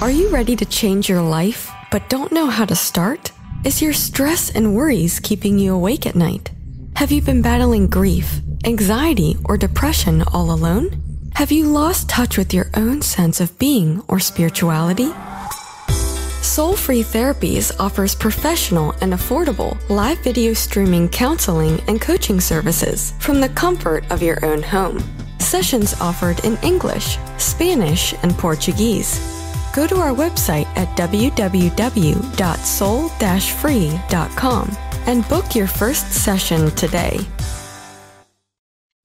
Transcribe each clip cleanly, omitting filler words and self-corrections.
Are you ready to change your life, but don't know how to start? Is your stress and worries keeping you awake at night? Have you been battling grief, anxiety, or depression all alone? Have you lost touch with your own sense of being or spirituality? Soul Free Therapies offers professional and affordable live video streaming counseling and coaching services from the comfort of your own home. Sessions offered in English, Spanish, and Portuguese. Go to our website at www.soul-free.com and book your first session today.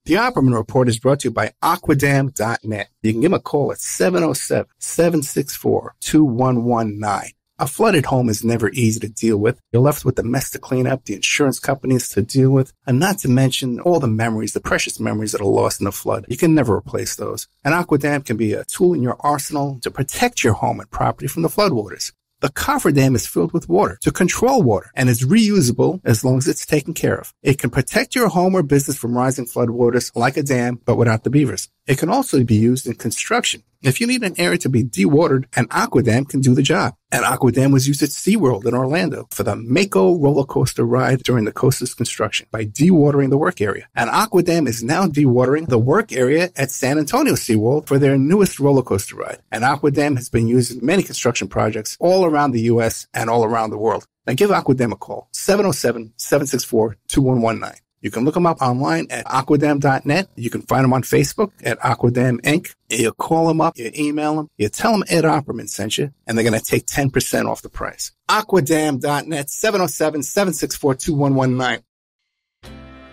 The Opperman Report is brought to you by Aquadam.net. You can give them a call at 707-764-2119. A flooded home is never easy to deal with. You're left with the mess to clean up, the insurance companies to deal with, and not to mention all the memories, the precious memories that are lost in the flood. You can never replace those. And Aquadam can be a tool in your arsenal to protect your home and property from the floodwaters. The cofferdam is filled with water to control water and is reusable as long as it's taken care of. It can protect your home or business from rising floodwaters like a dam, but without the beavers. It can also be used in construction. If you need an area to be dewatered, an Aquadam can do the job. An Aquadam was used at SeaWorld in Orlando for the Mako roller coaster ride during the coaster's construction by dewatering the work area. An Aquadam is now dewatering the work area at San Antonio SeaWorld for their newest roller coaster ride. An Aquadam has been used in many construction projects all around the U.S. and all around the world. Now give Aquadam a call, 707-764-2119. You can look them up online at aquadam.net. You can find them on Facebook at Aquadam Inc. You call them up, you email them, you tell them Ed Opperman sent you, and they're going to take 10% off the price. Aquadam.net, 707-764-2119.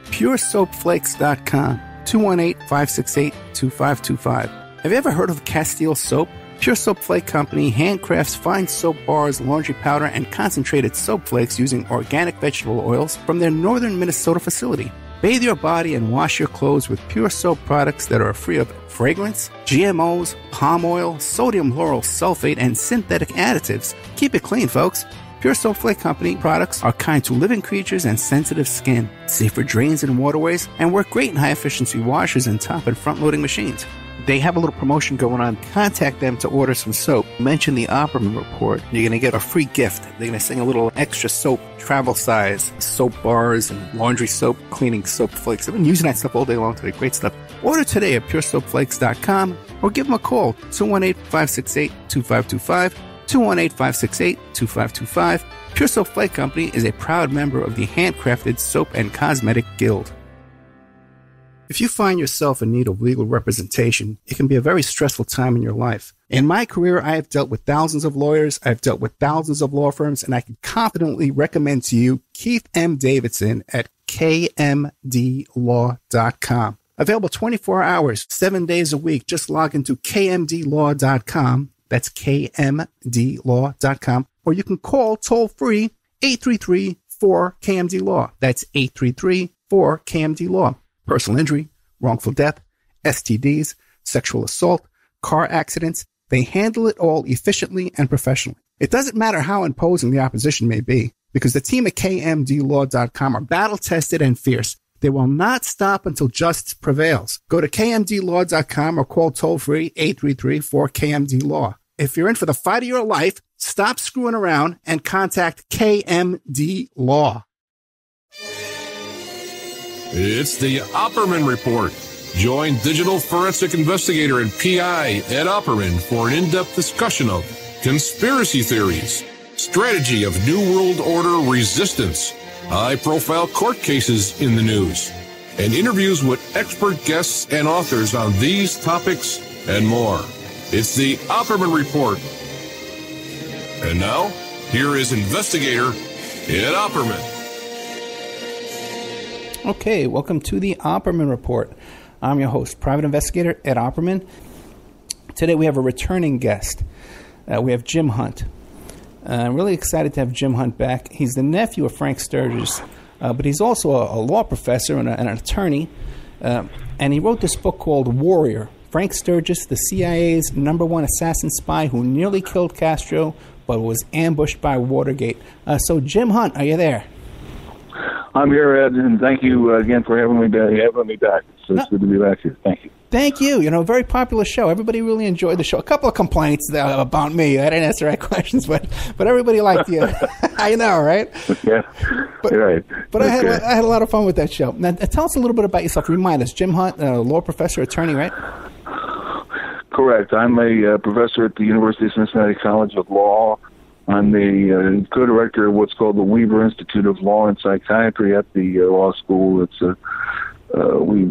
PureSoapFlakes.com, 218-568-2525. Have you ever heard of Castile Soap? Pure Soap Flake Company handcrafts fine soap bars, laundry powder, and concentrated soap flakes using organic vegetable oils from their northern Minnesota facility. Bathe your body and wash your clothes with Pure Soap products that are free of fragrance, GMOs, palm oil, sodium lauryl sulfate, and synthetic additives. Keep it clean, folks. Pure Soap Flake Company products are kind to living creatures and sensitive skin, safe for drains and waterways, and work great in high-efficiency washers and top and front-loading machines. They have a little promotion going on. Contact them to order some soap. Mention the Opperman Report. You're going to get a free gift. They're going to send a little extra soap, travel size, soap bars and laundry soap, cleaning soap flakes. I've been using that stuff all day long today. Great stuff. Order today at puresoapflakes.com or give them a call, 218-568-2525, 218-568-2525. Pure Soap Flake Company is a proud member of the Handcrafted Soap and Cosmetic Guild. If you find yourself in need of legal representation, it can be a very stressful time in your life. In my career, I have dealt with thousands of lawyers, I've dealt with thousands of law firms, and I can confidently recommend to you Keith M. Davidson at kmdlaw.com. Available 24 hours, 7 days a week. Just log into kmdlaw.com. That's kmdlaw.com. Or you can call toll-free 833-4KMD-LAW. That's 833-4KMD-LAW. Personal injury, wrongful death, STDs, sexual assault, car accidents. They handle it all efficiently and professionally. It doesn't matter how imposing the opposition may be, because the team at kmdlaw.com are battle-tested and fierce. They will not stop until justice prevails. Go to kmdlaw.com or call toll-free 833-4KMD-LAW. If you're in for the fight of your life, stop screwing around and contact KMD Law. It's the Opperman Report. Join digital forensic investigator and PI Ed Opperman for an in-depth discussion of conspiracy theories, strategy of New World Order resistance, high-profile court cases in the news, and interviews with expert guests and authors on these topics and more. It's the Opperman Report. And now, here is investigator Ed Opperman. Okay, welcome to the Opperman Report. I'm your host, Private Investigator Ed Opperman. Today we have a returning guest. We have Jim Hunt. I'm really excited to have Jim Hunt back. He's the nephew of Frank Sturgess, but he's also a law professor and an attorney. And he wrote this book called Warrior, Frank Sturgess, the CIA's #1 assassin spy who nearly killed Castro but was ambushed by Watergate. So Jim Hunt, are you there? I'm here, Ed, and thank you again for having me back. It's good to be back here. Thank you. Thank you. Very popular show. Everybody really enjoyed the show. A couple of complaints about me. I didn't answer the right questions, but everybody liked you. I know, right? Yeah, right. But okay. I had a lot of fun with that show. Now, tell us a little bit about yourself. Remind us. Jim Hunt, law professor, attorney, right? Correct. I'm a professor at the University of Cincinnati College of Law. I'm the co-director of what's called the Weaver Institute of Law and Psychiatry at the law school. It's we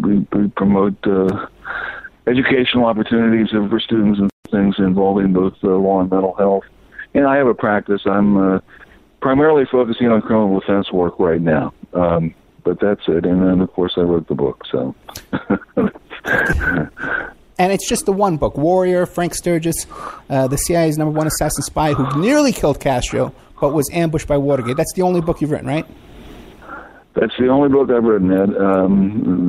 promote educational opportunities for students and things involving both law and mental health. And I have a practice. I'm primarily focusing on criminal defense work right now. But that's it. And then, of course, I wrote the book. So. And it's just the one book, Warrior, Frank Sturgess, the CIA's #1 assassin spy who nearly killed Castro but was ambushed by Watergate. That's the only book you've written, right? That's the only book I've written, Ed.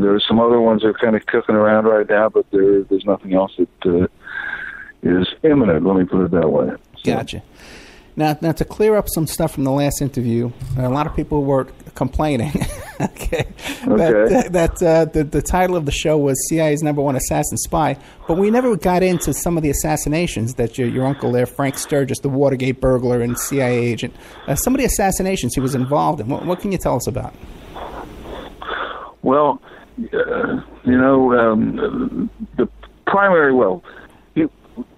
There's some other ones that are kind of cooking around right now, but there's nothing else that is imminent, let me put it that way. So. Gotcha. Now, to clear up some stuff from the last interview, a lot of people were complaining. That the title of the show was CIA's #1 assassin spy, but we never got into some of the assassinations that your uncle there, Frank Sturgess, the Watergate burglar and CIA agent, some of the assassinations he was involved in. What can you tell us about? Well, the primary,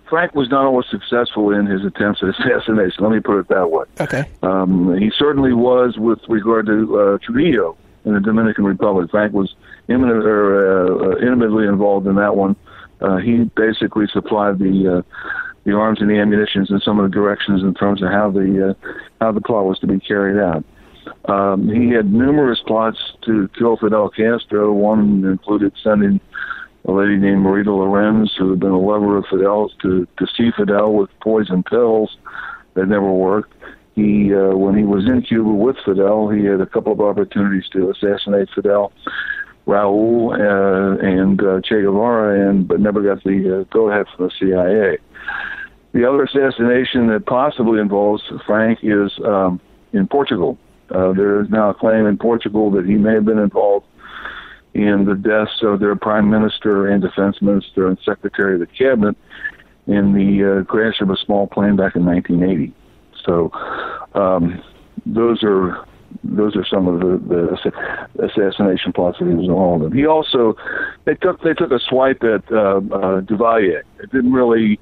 Frank was not always successful in his attempts at assassination. Let me put it that way. Okay. He certainly was with regard to Trujillo in the Dominican Republic. Frank was intimately involved in that one. He basically supplied the arms and the ammunitions and some of the directions in terms of how the plot was to be carried out. He had numerous plots to kill Fidel Castro. One included sending a lady named Marita Lorenz, who had been a lover of Fidel's, to see Fidel with poison pills. That never worked. He, when he was in Cuba with Fidel, he had a couple of opportunities to assassinate Fidel, Raul, and Che Guevara, but never got the go-ahead from the CIA. The other assassination that possibly involves Frank is in Portugal. There is now a claim in Portugal that he may have been involved in the deaths of their prime minister and defense minister and secretary of the cabinet in the crash of a small plane back in 1980. So those are some of the assassination plots that he was involved in. He also they took a swipe at Duvalier. It didn't really.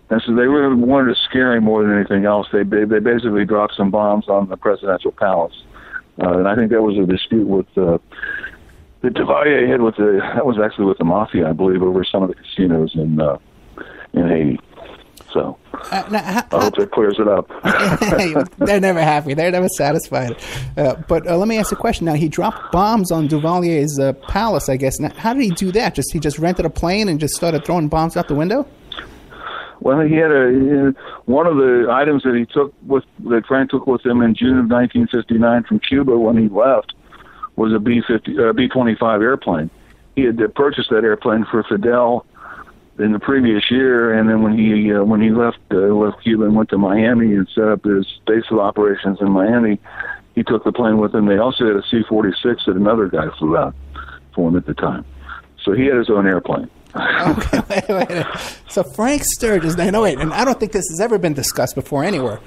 And so they really wanted to scare him more than anything else. They basically dropped some bombs on the presidential palace, and I think that was a dispute with the Duvalier had that was actually with the mafia, I believe, over some of the casinos in Haiti. So I hope that clears it up. They're never happy. They're never satisfied. But let me ask a question. Now, he dropped bombs on Duvalier's palace, I guess. Now, how did he do that? He just rented a plane and just started throwing bombs out the window? Well, he had one of the items that Frank took with him in June of 1959 from Cuba when he left was a B-25 airplane. He had purchased that airplane for Fidel in the previous year, and then when he left Cuba and went to Miami and set up his base of operations in Miami, he took the plane with him. They also had a C-46 that another guy flew out for him at the time. So he had his own airplane. Okay, wait. So Frank Sturgess, and I don't think this has ever been discussed before anywhere.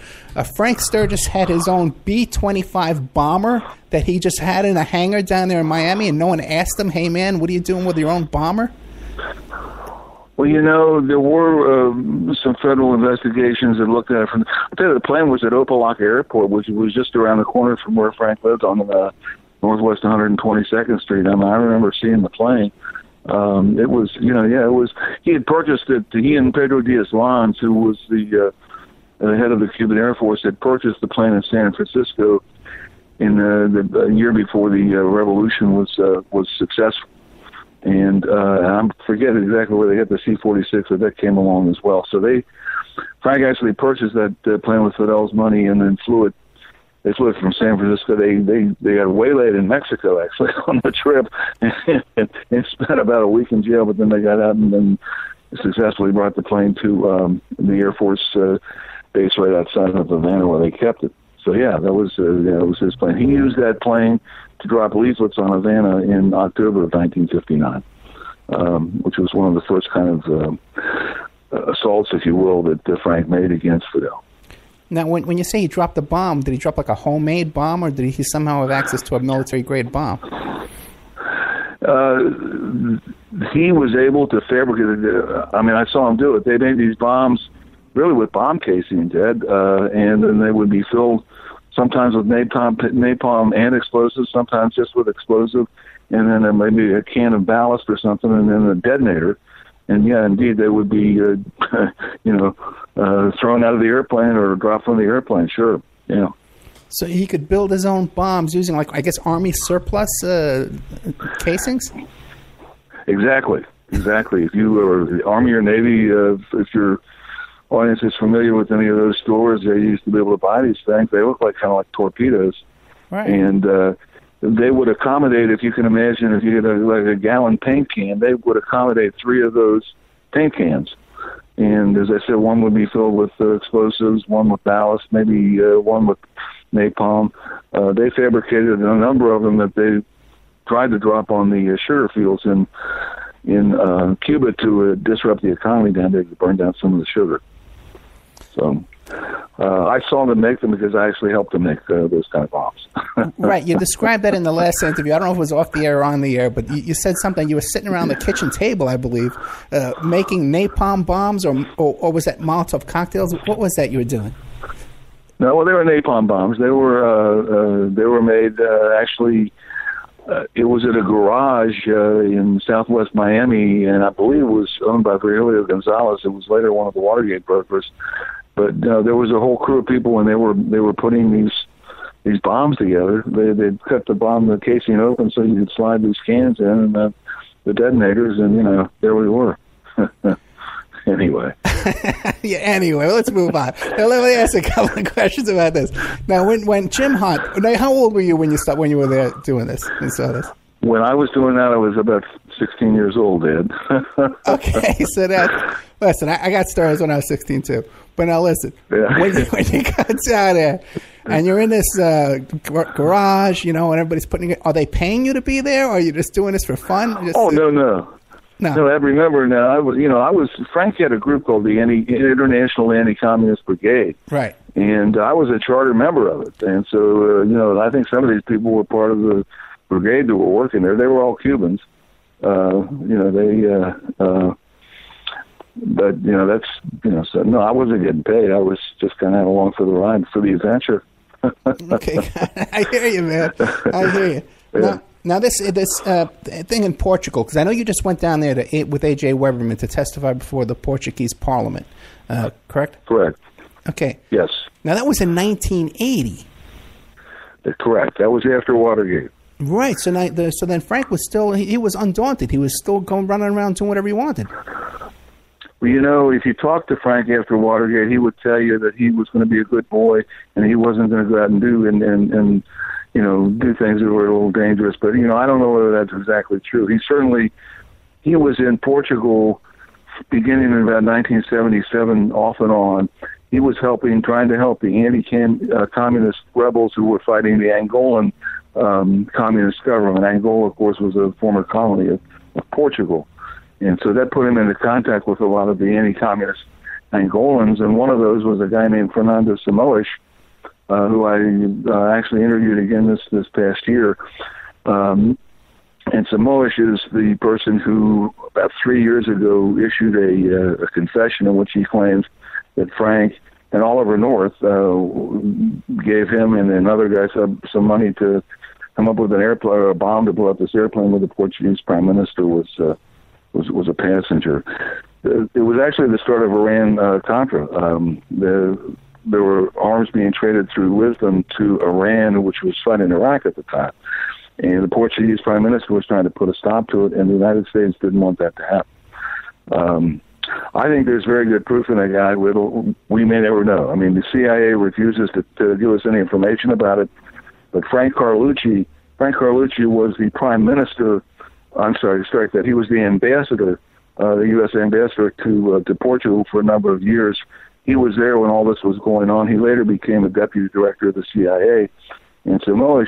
Frank Sturgess had his own B-25 bomber that he just had in a hangar down there in Miami, and no one asked him, "Hey man, what are you doing with your own bomber?" Well, there were some federal investigations that looked at it. The plane was at Opa-locka Airport, which was just around the corner from where Frank lived on Northwest 122nd Street. I remember seeing the plane. It was, he had purchased it. He and Pedro Diaz-Lanz, who was the head of the Cuban Air Force, had purchased the plane in San Francisco in the year before the revolution was successful. And I forget exactly where they got the C-46, but that came along as well. So Frank actually purchased that plane with Fidel's money and then flew it. They flew it from San Francisco. They got waylaid in Mexico, actually, on the trip, and spent about a week in jail. But then they got out and then successfully brought the plane to the Air Force base right outside of Havana, where they kept it. So that was his plane. He used that plane to drop leaflets on Havana in October of 1959. which was one of the first kind of assaults, if you will, that Frank made against Fidel. Now, when you say he dropped a bomb, did he drop like a homemade bomb, or did he somehow have access to a military-grade bomb? He was able to fabricate it. I saw him do it. They made these bombs really with bomb casings, Ed, and then they would be filled sometimes with napalm and explosives, sometimes just with explosive, and then maybe a can of ballast or something, and then a detonator. And yeah, indeed, they would be, thrown out of the airplane or dropped from the airplane. Sure, yeah. So he could build his own bombs using, Army surplus casings? Exactly. If you are the Army or Navy, if your audience is familiar with any of those stores, they used to be able to buy these things. They look kind of like torpedoes. Right. And they would accommodate, if you can imagine, if you had a gallon paint can, they would accommodate 3 of those paint cans. And as I said, one would be filled with explosives, one with ballast, maybe one with napalm. They fabricated a number of them that they tried to drop on the sugar fields in Cuba to disrupt the economy down there, to burn down some of the sugar. So I saw them make them because I actually helped them make those kind of bombs. Right. You described that in the last interview. I don't know if it was off the air or on the air, but you said something. You were sitting around the kitchen table, I believe, making napalm bombs, or was that Molotov cocktails? What was that you were doing? No, well, they were napalm bombs. They were made actually. It was at a garage in Southwest Miami, and I believe it was owned by Virgilio Gonzalez. It was later one of the Watergate brokers. But there was a whole crew of people, and they were putting these bombs together. They'd cut the casing open so you could slide these cans in, and the detonators, and there we were. Anyway. Yeah. Anyway, let's move on. Now, let me ask a couple of questions about this. Now, when Jim Hunt, how old were you when you were there doing this and saw this? When I was doing that, I was about 16 years old, Ed. Okay, so listen, I got stories when I was 16 too. But now listen, when you got down there and you're in this garage, and everybody's putting it, are they paying you to be there, or are you just doing this for fun? No, I remember now. I was Frank had a group called the International Anti-Communist Brigade, right? And I was a charter member of it. And so, I think some of these people were part of the brigade that were working there. They were all Cubans. So no, I wasn't getting paid. I was just kind of along for the ride, for the adventure. Okay, I hear you, man. I hear you. Yeah. Now this thing in Portugal, because I know you just went down there with A.J. Weberman to testify before the Portuguese Parliament, correct? Correct. Okay. Yes. Now that was in 1980. Correct. That was after Watergate. Right. So then Frank was still, he was undaunted. He was still running around doing whatever he wanted. Well, if you talk to Frank after Watergate, he would tell you that he was going to be a good boy and he wasn't going to go out and do things that were a little dangerous. But, I don't know whether that's exactly true. He was in Portugal beginning in about 1977 off and on. He was trying to help the anti-communist rebels who were fighting the Angolan communist government. Angola, of course, was a former colony of Portugal. And so that put him into contact with a lot of the anti-communist Angolans, and one of those was a guy named Fernando Simoes, who I actually interviewed again this past year. And Simoes is the person who, about 3 years ago, issued a confession in which he claims that Frank and Oliver North gave him and another guy some money to come up with a bomb to blow up this airplane where the Portuguese prime minister was a passenger. It was actually the start of Iran-Contra. There were arms being traded through Lisbon to Iran, which was fighting Iraq at the time. And the Portuguese prime minister was trying to put a stop to it, and the United States didn't want that to happen. I think there's very good proof in that guy. We may never know. I mean, the CIA refuses to give us any information about it. But Frank Carlucci was the prime minister. I'm sorry to strike that. He was the ambassador, the U.S. ambassador to Portugal for a number of years. He was there when all this was going on. He later became a deputy director of the CIA. And Simoes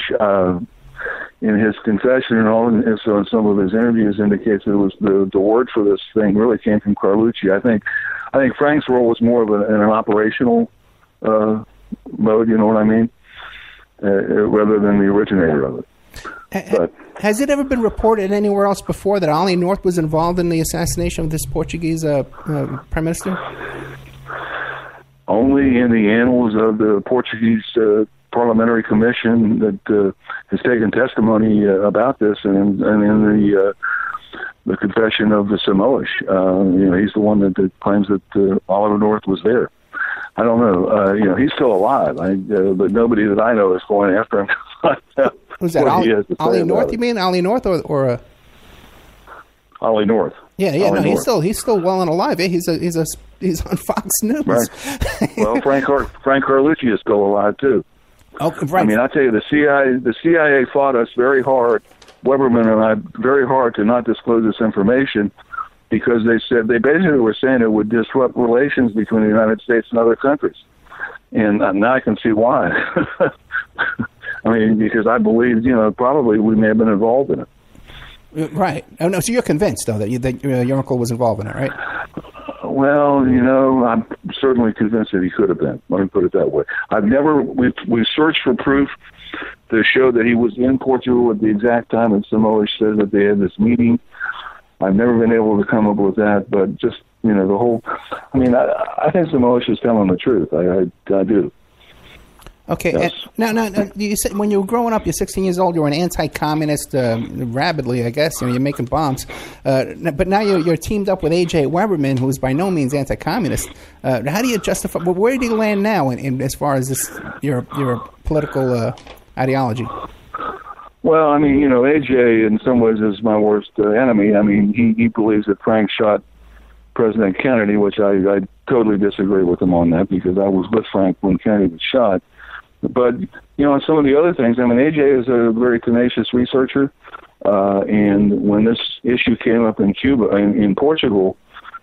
in his confession and all, and so in some of his interviews indicates that it was the word for this thing really came from Carlucci. I think Frank's role was more of in an operational mode, you know what I mean, rather than the originator of it. But has it ever been reported anywhere else before that Ollie North was involved in the assassination of this Portuguese prime minister? Only in the annals of the Portuguese Parliamentary Commission that has taken testimony about this, and in the confession of the Samoish. He's the one that claims that Oliver North was there. I don't know. He's still alive, but nobody that I know is going after him. Who's that? Ollie North? You mean Ollie North or Ollie North? Yeah. Ollie North. He's still well and alive. He's on Fox News. Right. Well, Frank Carlucci is still alive too. Oh, right. I mean, I tell you, the CIA fought us very hard, Weberman and I, very hard to not disclose this information, because they basically were saying it would disrupt relations between the United States and other countries, and now I can see why. I mean, because I believe, probably we may have been involved in it. Right. Oh, no, so you're convinced, though, that your uncle was involved in it, right? Well, I'm certainly convinced that he could have been. Let me put it that way. We've searched for proof to show that he was in Portugal at the exact time, and Samoa says that they had this meeting. I've never been able to come up with that, but just, I think Samoa is telling the truth. I do. Okay. Yes. Now, you said when you were growing up, you're 16 years old, you were an anti-communist rabidly, I guess. You're making bombs. But now you're teamed up with A.J. Weberman, who's by no means anti-communist. How do you justify? Where do you land now in as far as your political ideology? Well, A.J. in some ways is my worst enemy. He believes that Frank shot President Kennedy, which I totally disagree with him on that, because I was with Frank when Kennedy was shot. But, on some of the other things, A.J. is a very tenacious researcher, and when this issue came up in Cuba, in Portugal,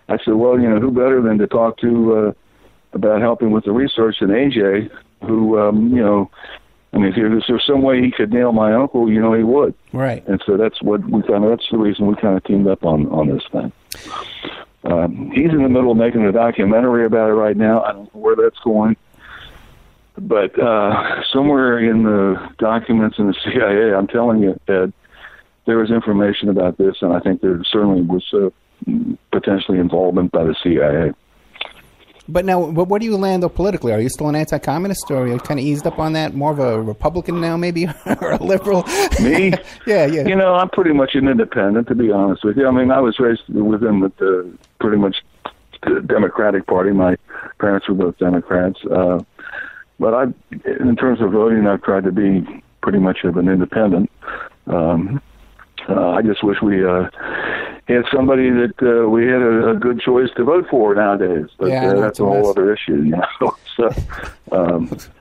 I said, well, who better than to talk to about helping with the research than A.J., who, if there's some way he could nail my uncle, he would. Right. And so that's the reason we kind of teamed up on this thing. He's in the middle of making a documentary about it right now. I don't know where that's going. But somewhere in the documents in the CIA, I'm telling you, Ed, there was information about this, and I think there certainly was potentially involvement by the CIA. But now, where do you land though politically? Are you still an anti-communist, or are you kind of eased up on that? More of a Republican now, maybe, or a liberal? Me? Yeah. I'm pretty much an independent, to be honest with you. I was raised within the pretty much the Democratic Party. My parents were both Democrats. But in terms of voting, I've tried to be pretty much of an independent. I just wish we had somebody that we had a good choice to vote for nowadays. But that's a whole other issue, So,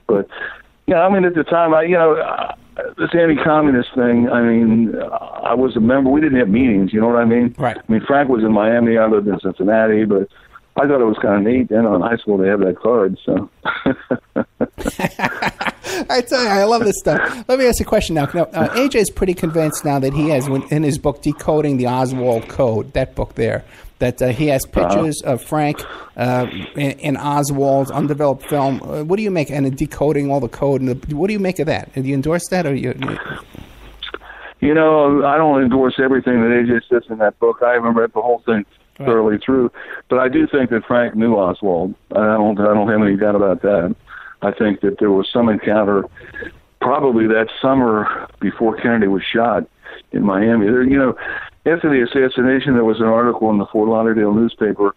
but at the time, this anti-communist thing. I was a member. We didn't have meetings. You know what I mean? Right. Frank was in Miami. I lived in Cincinnati, but I thought it was kind of neat. Then in high school, they have that card. So. I tell you, I love this stuff. Let me ask you a question now. AJ is pretty convinced now that he has, in his book, Decoding the Oswald Code, that book there, that he has pictures of Frank in Oswald's undeveloped film. What do you make, and decoding all the code? What do you make of that? Do you endorse that, or you? I don't endorse everything that AJ says in that book. I haven't read the whole thing thoroughly through, but I do think that Frank knew Oswald. I don't have any doubt about that. I think that there was some encounter probably that summer before Kennedy was shot in Miami. After the assassination, there was an article in the Fort Lauderdale newspaper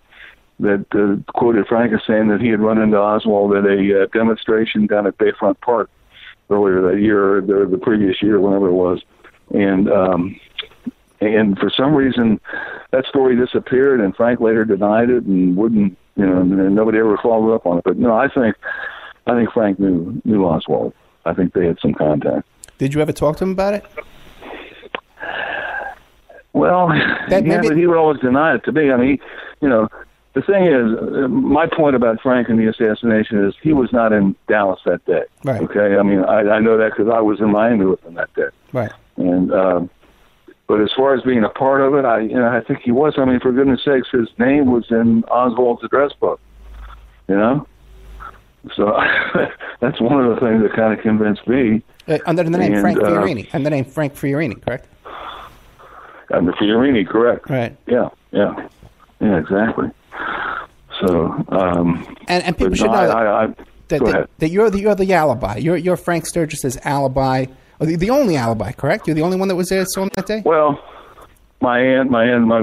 that quoted Frank as saying that he had run into Oswald at a demonstration down at Bayfront Park earlier that year, or the previous year, whenever it was. And for some reason, that story disappeared, and Frank later denied it and wouldn't, and nobody ever followed up on it. But no, I think Frank knew Oswald. I think they had some contact. Did you ever talk to him about it? Well, but he would always deny it to me. The thing is, my point about Frank and the assassination is he was not in Dallas that day. Right. Okay? I know that because I was in Miami with him that day. Right. And but as far as being a part of it, I think he was. I mean, for goodness sakes, his name was in Oswald's address book. You know, so that's one of the things that kind of convinced me. Under the name Frank Fiorini. Under the name Frank Fiorini, correct? Under Fiorini, correct. Right. Yeah, exactly. So, and people should know that you're the alibi. You're Frank Sturgess's alibi, or the only alibi, correct? You're the only one that was there on that day. Well, my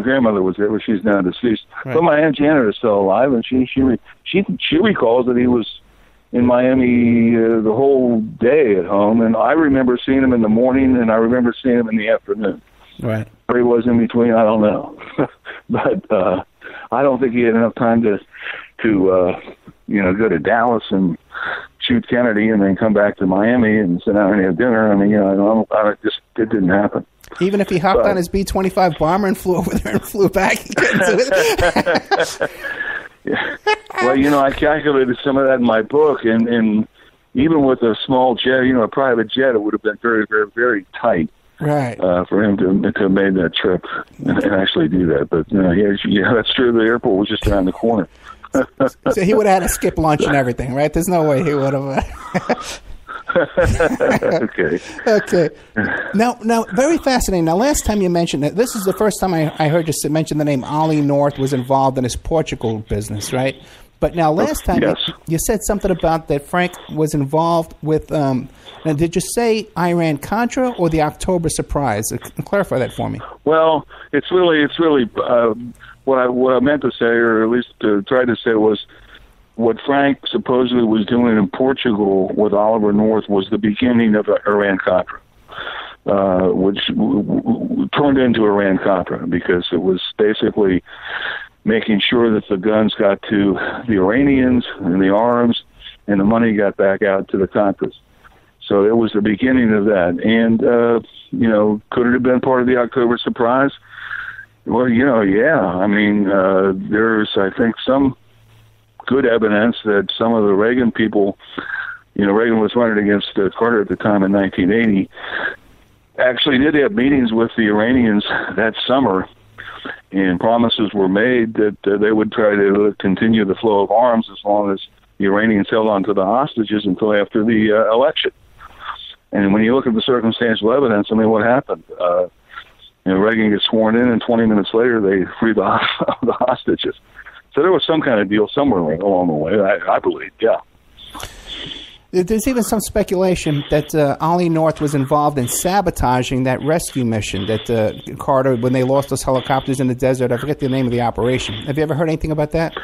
grandmother was there, but she's now deceased. Right. But my Aunt Janet is still alive, and she recalls that he was in Miami the whole day at home, and I remember seeing him in the morning, and I remember seeing him in the afternoon. Right. Where he was in between, I don't know. But I don't think he had enough time to go to Dallas and shoot Kennedy and then come back to Miami and sit down and have dinner. I mean, it didn't happen. Even if he hopped on his B-25 bomber and flew over there and flew back. Yeah. Well, I calculated some of that in my book, and even with a small jet, a private jet, it would have been very, very, very tight. Right. For him to have made that trip and actually do that. But, yeah, that's true. The airport was just around the corner. So he would have had to skip lunch and everything, right? There's no way he would have. Okay. Now, very fascinating. Now, last time you mentioned that, this is the first time I heard you mention the name Ollie North was involved in his Portugal business, right? But now, last time you said something about that Frank was involved with. Now, did you say Iran-Contra or the October surprise? Clarify that for me. Well, it's really what I meant to say, or at least tried to say, was what Frank supposedly was doing in Portugal with Oliver North was the beginning of Iran-Contra, which turned into Iran-Contra because it was basically making sure that the guns got to the Iranians and the arms and the money got back out to the Contras. So it was the beginning of that. And, could it have been part of the October surprise? Well, yeah. I mean, there's, I think, some good evidence that some of the Reagan people, Reagan was running against Carter at the time in 1980, actually did have meetings with the Iranians that summer, and promises were made that they would try to continue the flow of arms as long as the Iranians held on to the hostages until after the election. And when you look at the circumstantial evidence, I mean, what happened? Reagan gets sworn in, and 20 minutes later, they free the hostages. So there was some kind of deal somewhere along the way, I believe, yeah. There's even some speculation that Ollie North was involved in sabotaging that rescue mission that Carter, when they lost those helicopters in the desert. I forget the name of the operation. Have you ever heard anything about that?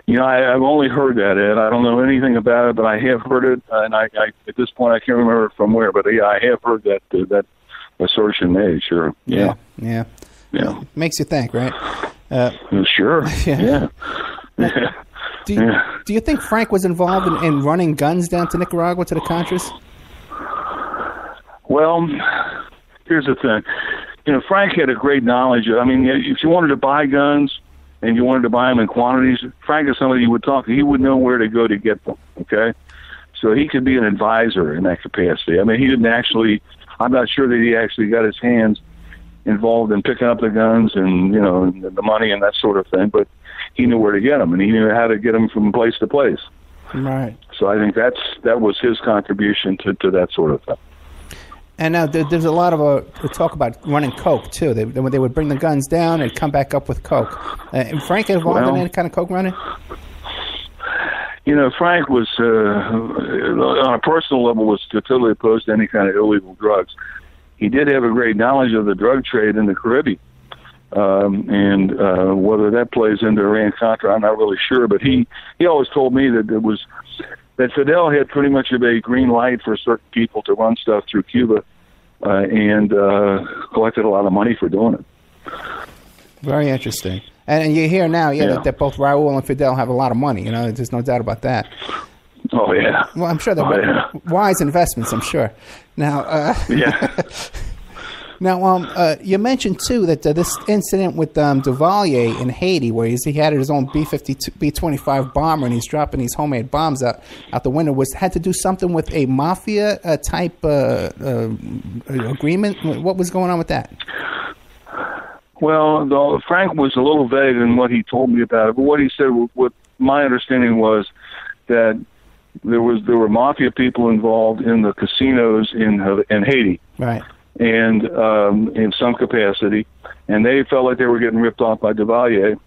I've only heard that, Ed. I don't know anything about it, but I have heard it, and I at this point I can't remember from where, but yeah, I have heard that assertion made. Sure. Yeah. Makes you think, right? Sure. Yeah. Do you think Frank was involved in running guns down to Nicaragua to the Contras? Well, here's the thing. Frank had a great knowledge. I mean, if you wanted to buy guns and you wanted to buy them in quantities, Frank is somebody you would talk to. He would know where to go to get them, okay? So he could be an advisor in that capacity. I mean, he didn't actually, I'm not sure that he actually got his hands involved in picking up the guns and, the money and that sort of thing, but he knew where to get them, and he knew how to get them from place to place. Right. So I think that was his contribution to that sort of thing. And now there's a lot of talk about running coke, too. They would bring the guns down and come back up with coke. And Frank involved in any kind of coke running? Frank was, on a personal level, was totally opposed to any kind of illegal drugs. He did have a great knowledge of the drug trade in the Caribbean. And whether that plays into Iran-Contra, I'm not really sure. But he always told me that Fidel had pretty much of a green light for certain people to run stuff through Cuba, and collected a lot of money for doing it. Very interesting. And you hear now, that both Raul and Fidel have a lot of money. There's no doubt about that. Oh, yeah. Well, I'm sure they're wise investments, I'm sure. Now, yeah. Now, you mentioned, too, that this incident with Duvalier in Haiti, where he had his own B-25 bomber and he's dropping these homemade bombs out the window, had to do something with a mafia-type agreement? What was going on with that? Well, Frank was a little vague in what he told me about it, but what he said, what my understanding was that there were mafia people involved in the casinos in Haiti. Right. And in some capacity, and they felt like they were getting ripped off by Duvalier,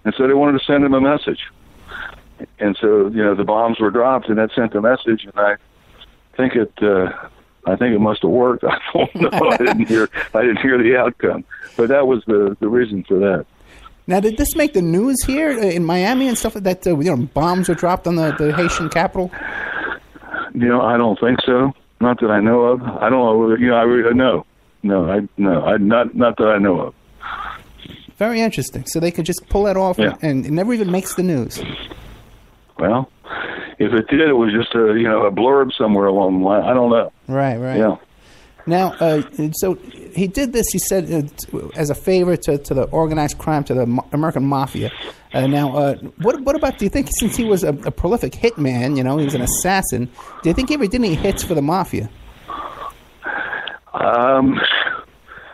and so they wanted to send him a message. And so, the bombs were dropped, and that sent a message. And I think it must have worked. I don't know. I didn't hear the outcome, but that was the reason for that. Now, did this make the news here in Miami and stuff like that? Bombs were dropped on the Haitian capital. I don't think so. Not that I know of. I don't know whether, no, not that I know of. Very interesting. So they could just pull that off, and it never even makes the news. Well, if it did, it was just a blurb somewhere along the line. I don't know. Right. Yeah. Now, so he did this, he said, as a favor to the organized crime, to the American mafia. Now, what about, do you think, since he was a prolific hitman, he was an assassin, do you think he ever did any hits for the mafia?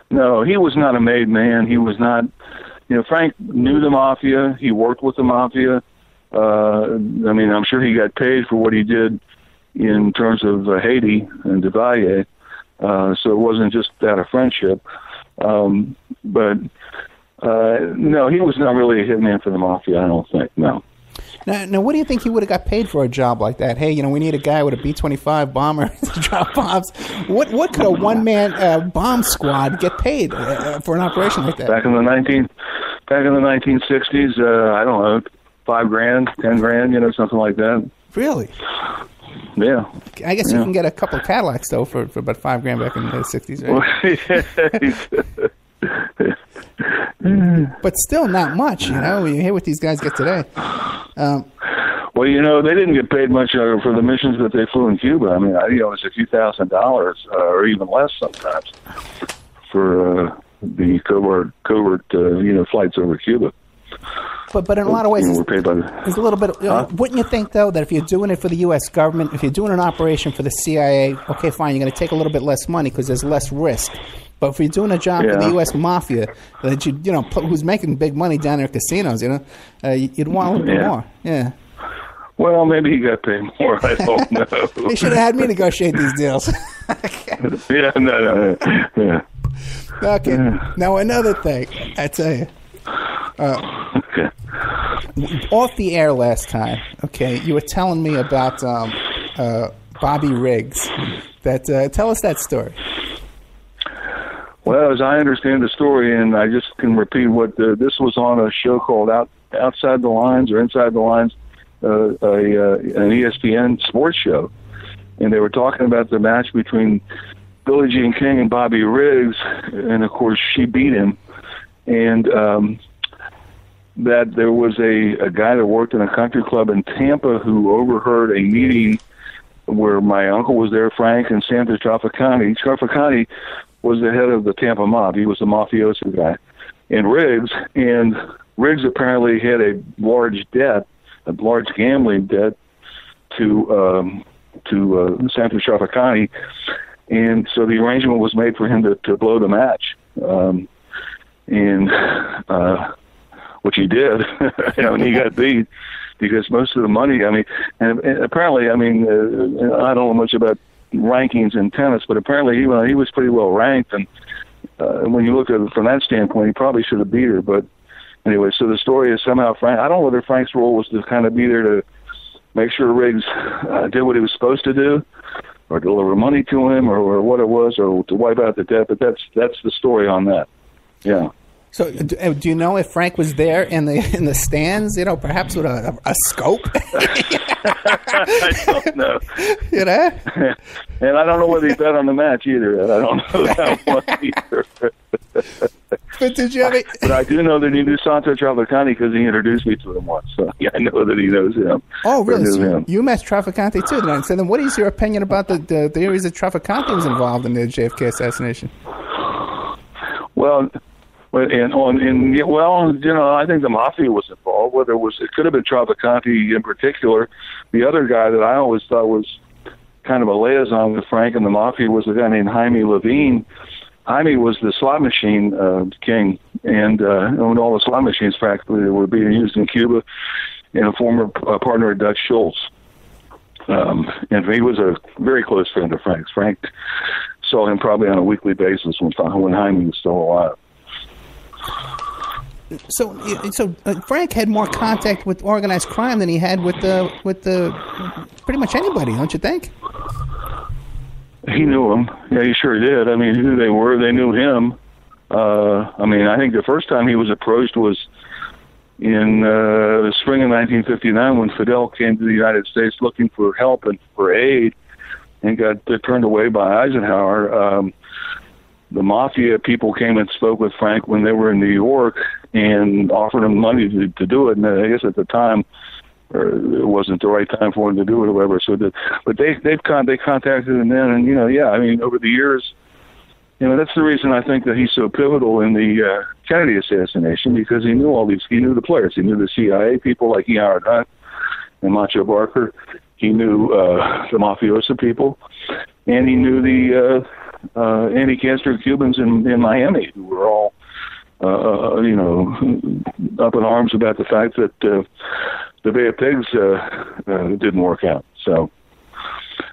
No, he was not a made man. He was not, Frank knew the mafia. He worked with the mafia. I'm sure he got paid for what he did in terms of Haiti and Duvalier. So it wasn't just out of friendship. But no, he was not really a hitman for the mafia, I don't think, no. Now, what do you think he would have got paid for a job like that? Hey, we need a guy with a B-25 bomber to drop bombs. What could a one-man bomb squad get paid for an operation like that? Back in the 1960s, I don't know, $5,000, $10,000, something like that. Really? Yeah. I guess you can get a couple of Cadillacs, though, for about $5,000 back in the 60s, right? But still not much, You hear what these guys get today. Well, they didn't get paid much for the missions that they flew in Cuba. I mean, it was a few $1,000s or even less sometimes for the covert flights over Cuba. But in a lot of ways, we're paid by there's a little bit. Wouldn't you think, though, that if you're doing it for the U.S. government, if you're doing an operation for the CIA, okay, fine, you're going to take a little bit less money because there's less risk. But if you're doing a job for the U.S. Mafia, that who's making big money down there at casinos, you'd want a little bit more. Yeah. Well, maybe he got paid more. I don't know. They should have had me negotiate these deals. Yeah. Okay. Yeah. Now another thing, I tell you. Okay. Off the air last time, okay, you were telling me about Bobby Riggs. Tell us that story. Well, as I understand the story, and I just can repeat this was on a show called Outside the Lines or Inside the Lines, an ESPN sports show, and they were talking about the match between Billie Jean King and Bobby Riggs, and of course she beat him, and that there was a guy that worked in a country club in Tampa who overheard a meeting where my uncle was there, Frank, and Sandra Trafficani. Trafficani was the head of the Tampa mob. He was the mafioso guy. And Riggs apparently had a large gambling debt to Sandra Trafficani, and so the arrangement was made for him to blow the match. Which he did, and he got beat because most of the money, and apparently, I don't know much about rankings in tennis, but apparently he was pretty well ranked, and when you look at it from that standpoint, he probably should have beat her. But anyway, so the story is somehow Frank, I don't know whether Frank's role was to kind of be there to make sure Riggs did what he was supposed to do, or deliver money to him, or what it was, or to wipe out the debt, but that's the story on that. Yeah. So, do you know if Frank was there in the stands? Perhaps with a scope. I don't know. And I don't know whether he bet on the match either. I don't know that one either. But did you have it? But I do know that he knew Santo Trafficante because he introduced me to him once. So yeah, I know that he knows him. Oh, really? So you met Trafficante too, then? So then, what is your opinion about the theories that Trafficante was involved in the JFK assassination? Well, I think the mafia was involved. Whether it could have been Traficante in particular. The other guy that I always thought was kind of a liaison with Frank and the mafia was a guy named Jaime Levine. Jaime was the slot machine king, and owned all the slot machines practically that were being used in Cuba, and a former partner of Dutch Schultz. And he was a very close friend of Frank's. Frank saw him probably on a weekly basis when Jaime was still alive. So Frank had more contact with organized crime than he had with the pretty much anybody, don't you think? He knew them. Yeah, he sure did. I mean, who they were, they knew him. I think the first time he was approached was in the spring of 1959 when Fidel came to the United States looking for help and for aid and got turned away by Eisenhower. The mafia people came and spoke with Frank when they were in New York and offered him money to do it. And I guess at the time, it wasn't the right time for him to do it or whatever. But they contacted him then, and over the years, that's the reason I think that he's so pivotal in the Kennedy assassination, because he knew the players. He knew the CIA people like Howard Hunt and Macho Barker. He knew the mafioso people, and he knew the anti-Castro Cubans in Miami, who were all up in arms about the fact that the Bay of Pigs didn't work out. So,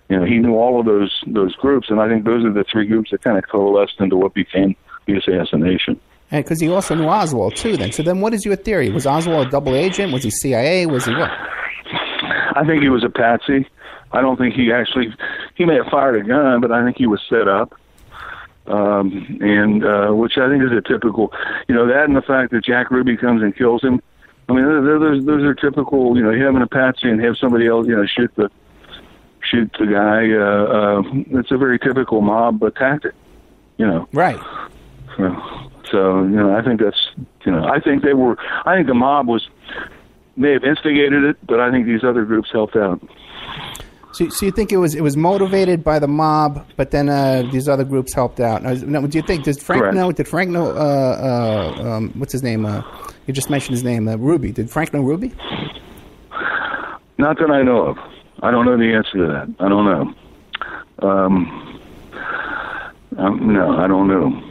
he knew all of those groups, and I think those are the three groups that kind of coalesced into what became the assassination. And because he also knew Oswald too, then. So then, what is your theory? Was Oswald a double agent? Was he CIA? Was he what? I think he was a patsy. I don't think he may have fired a gun, but I think he was set up. Which I think is a typical, that and the fact that Jack Ruby comes and kills him. I mean, those are typical, having a patsy and have somebody else, shoot the guy. It's a very typical mob tactic, Right. So, I think that's, I think the mob may have instigated it, but I think these other groups helped out. So you think it was motivated by the mob, but then these other groups helped out? Now, do you think, does Frank Correct. know? Did Frank know? What's his name? You just mentioned his name, Ruby. Did Frank know Ruby? Not that I know of. I don't know the answer to that. I don't know. No, I don't know.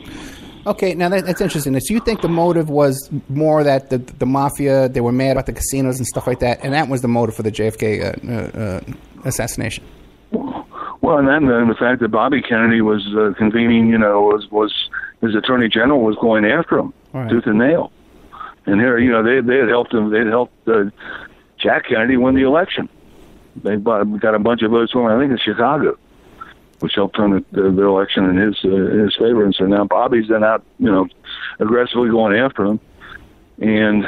Okay, now that's interesting. So you think the motive was more that the mafia, they were mad about the casinos and stuff like that, and that was the motive for the JFK assassination? Well, and then the fact that Bobby Kennedy was convening, was his attorney general was going after him, right, tooth and nail. And here, they had helped him. They had helped Jack Kennedy win the election. They got a bunch of votes for him, I think, in Chicago, which helped turn the election in his favor. And so now Bobby's then out, aggressively going after him. And,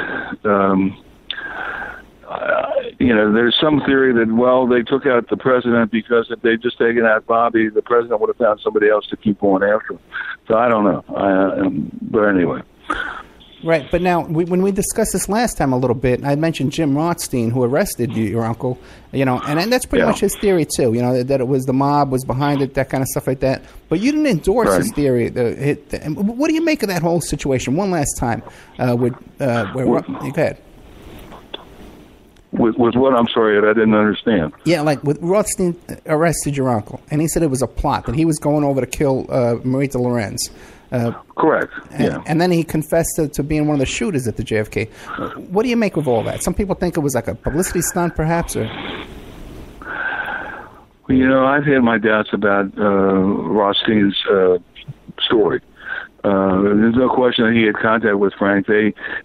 there's some theory that, they took out the president because if they'd just taken out Bobby, the president would have found somebody else to keep going after him. So I don't know. But anyway. Right, but now, when we discussed this last time a little bit, I mentioned Jim Rothstein, who arrested your uncle, and that's pretty much his theory, too, that it was the mob was behind it, that kind of stuff like that. But you didn't endorse his theory. What do you make of that whole situation? One last time. Go ahead. With what? I'm sorry, I didn't understand. Yeah, like with Rothstein arrested your uncle, and he said it was a plot, that he was going over to kill Marita Lorenz. Correct. And then he confessed to being one of the shooters at the JFK. What do you make of all that? Some people think it was like a publicity stunt, perhaps, or. Well, I've had my doubts about Rothstein's story. There's no question that he had contact with Frank.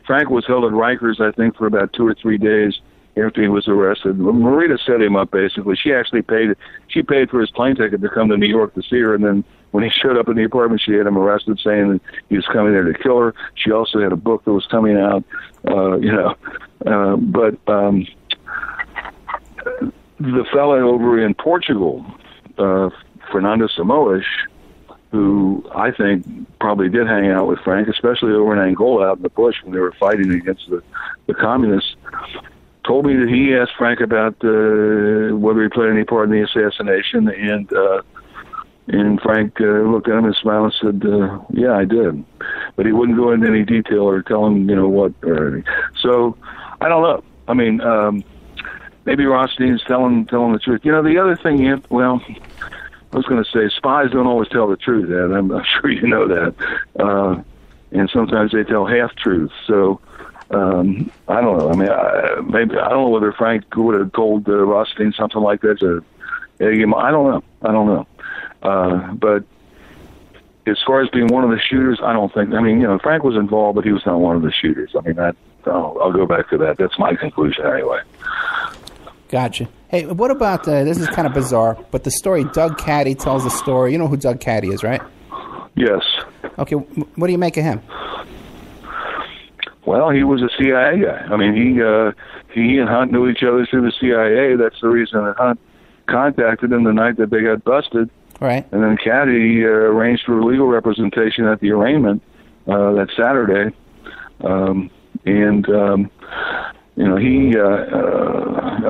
Frank was held at Rikers, I think, for about 2 or 3 days after he was arrested. Marita set him up, basically. She actually paid for his plane ticket to come to New York to see her, and then when he showed up in the apartment, she had him arrested, saying that he was coming there to kill her. She also had a book that was coming out, but the fellow over in Portugal, Fernando Simoes, who I think probably did hang out with Frank, especially over in Angola out in the bush when they were fighting against the communists, told me that he asked Frank about whether he played any part in the assassination, and And Frank looked at him and smiled and said, yeah, I did. But he wouldn't go into any detail or tell him, what or anything. So, I don't know. I mean, maybe Rothstein's telling the truth. The other thing, I was going to say, spies don't always tell the truth, Ed. I'm sure you know that. And sometimes they tell half-truths. So, I don't know. I mean, maybe I don't know whether Frank would have told Rothstein something like that. I don't know. But as far as being one of the shooters, I don't think. I mean, Frank was involved, but he was not one of the shooters. I mean, I'll go back to that. That's my conclusion anyway. Gotcha. Hey, what about, this is kind of bizarre, but the story, Doug Caddy tells the story. You know who Doug Caddy is, right? Yes. Okay, what do you make of him? Well, he was a CIA guy. I mean, he and Hunt knew each other through the CIA. That's the reason that Hunt contacted him the night that they got busted. Right. And then Caddy arranged for legal representation at the arraignment that Saturday.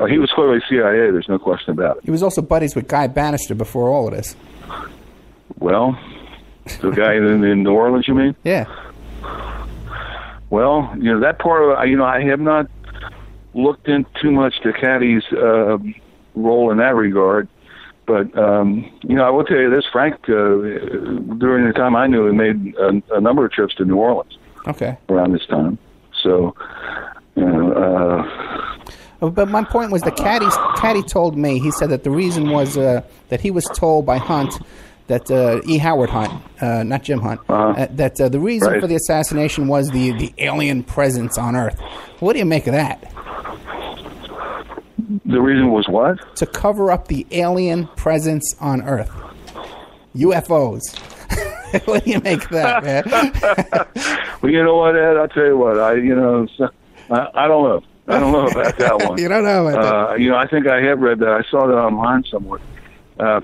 He was clearly CIA. There's no question about it. He was also buddies with Guy Bannister before all of this. Well, the guy in New Orleans, you mean? Yeah. Well, that part of it, I have not looked in too much to Caddy's role in that regard. But, I will tell you this, Frank, during the time I knew him, made a number of trips to New Orleans. Okay. Around this time. So, but my point was that Caddy told me, he said that the reason was that he was told by Hunt, that E. Howard Hunt, not Jim Hunt, that the reason for the assassination was the alien presence on Earth. What do you make of that? The reason was what? To cover up the alien presence on Earth. UFOs. What do you make of that, man? Well, you know what, Ed? I'll tell you what. I don't know. I don't know about that one. You don't know about that? I think I have read that. I saw that online somewhere. There are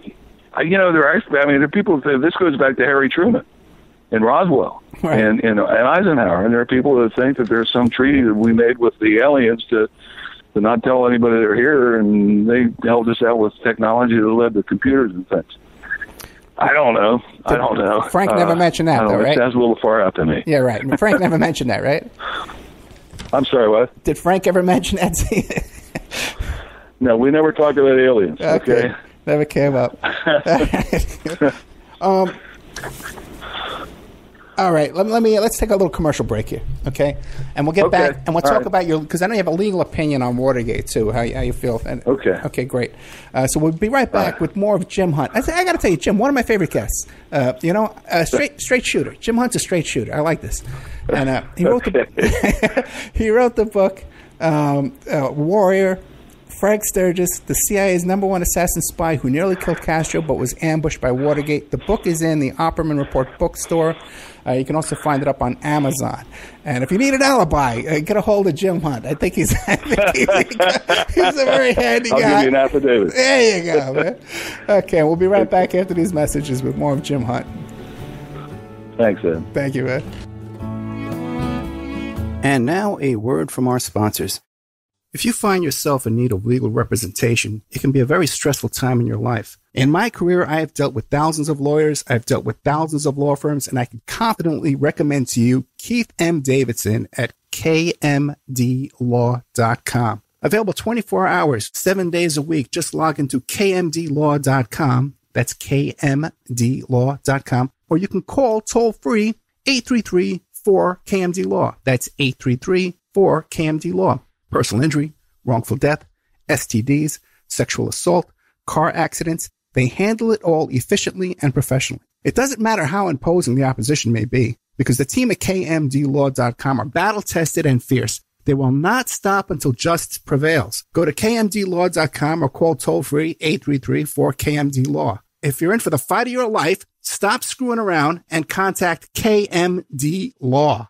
people. This goes back to Harry Truman and Roswell, right, and Eisenhower, and there are people that think that there's some treaty that we made with the aliens to not tell anybody they're here, and they helped us out with technology that led to computers and things. I don't know. Frank never mentioned that, though, right? It sounds a little far out to me. Yeah, right. Frank never mentioned that, right? I'm sorry, what? Did Frank ever mention that? No, we never talked about aliens. Okay. Never came up. All right, let's take a little commercial break here, okay? And we'll get back and we'll talk about your, because I know you have a legal opinion on Watergate too. How you feel? Okay. Okay, great. So we'll be right back with more of Jim Hunt. I got to tell you, Jim, one of my favorite guests. Straight shooter. Jim Hunt's a straight shooter. I like this. And he wrote he wrote the book Warrior. Frank Sturgess, the CIA's #1 assassin spy who nearly killed Castro but was ambushed by Watergate. The book is in the Opperman Report bookstore. You can also find it up on Amazon. And if you need an alibi, get a hold of Jim Hunt. I think he's a very handy guy. I'll give you an affidavit. There you go, man. Okay, we'll be right back after these messages with more of Jim Hunt. Thanks, Ed. Thank you, Ed. And now a word from our sponsors. If you find yourself in need of legal representation, it can be a very stressful time in your life. In my career, I have dealt with thousands of lawyers, I've dealt with thousands of law firms, and I can confidently recommend to you Keith M. Davidson at kmdlaw.com. Available 24 hours, 7 days a week. Just log into kmdlaw.com. That's kmdlaw.com. Or you can call toll-free 833-4KMD-LAW. That's 833-4KMD-LAW. Personal injury, wrongful death, STDs, sexual assault, car accidents. They handle it all efficiently and professionally. It doesn't matter how imposing the opposition may be, because the team at kmdlaw.com are battle-tested and fierce. They will not stop until justice prevails. Go to kmdlaw.com or call toll-free 833-4KMD-LAW. If you're in for the fight of your life, stop screwing around and contact KMD Law.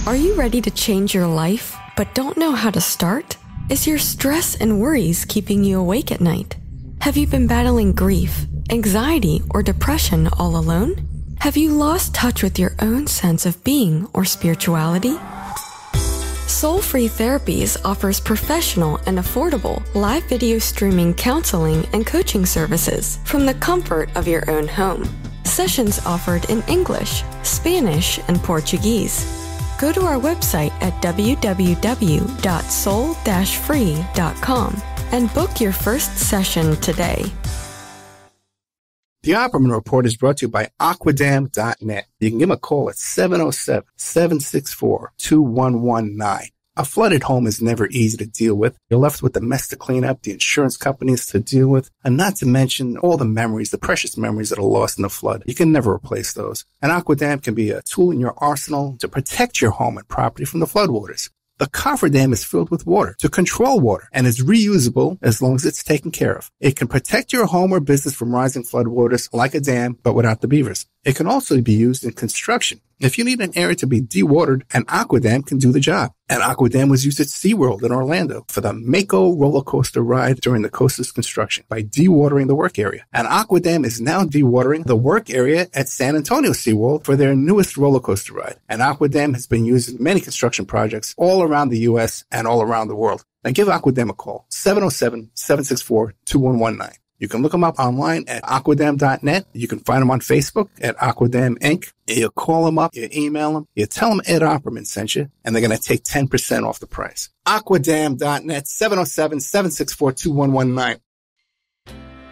Are you ready to change your life, but don't know how to start? Is your stress and worries keeping you awake at night? Have you been battling grief, anxiety, or depression all alone? Have you lost touch with your own sense of being or spirituality? Soul Free Therapies offers professional and affordable live video streaming counseling and coaching services from the comfort of your own home. Sessions offered in English, Spanish, and Portuguese. Go to our website at www.soul-free.com and book your first session today. The Opperman Report is brought to you by Aquadam.net. You can give them a call at 707-764-2119. A flooded home is never easy to deal with. You're left with the mess to clean up, the insurance companies to deal with, and not to mention all the memories, the precious memories that are lost in the flood. You can never replace those. And Aquadam can be a tool in your arsenal to protect your home and property from the floodwaters. The cofferdam is filled with water to control water and is reusable as long as it's taken care of. It can protect your home or business from rising floodwaters like a dam, but without the beavers. It can also be used in construction. If you need an area to be dewatered, an Aquadam can do the job. An Aquadam was used at SeaWorld in Orlando for the Mako roller coaster ride during the coaster's construction by dewatering the work area. An Aquadam is now dewatering the work area at San Antonio SeaWorld for their newest roller coaster ride. An Aquadam has been used in many construction projects all around the U.S. and all around the world. Now give Aquadam a call, 707-764-2119. You can look them up online at aquadam.net. You can find them on Facebook at Aquadam Inc. You call them up, you email them, you tell them Ed Opperman sent you, and they're going to take 10% off the price. Aquadam.net, 707-764-2119.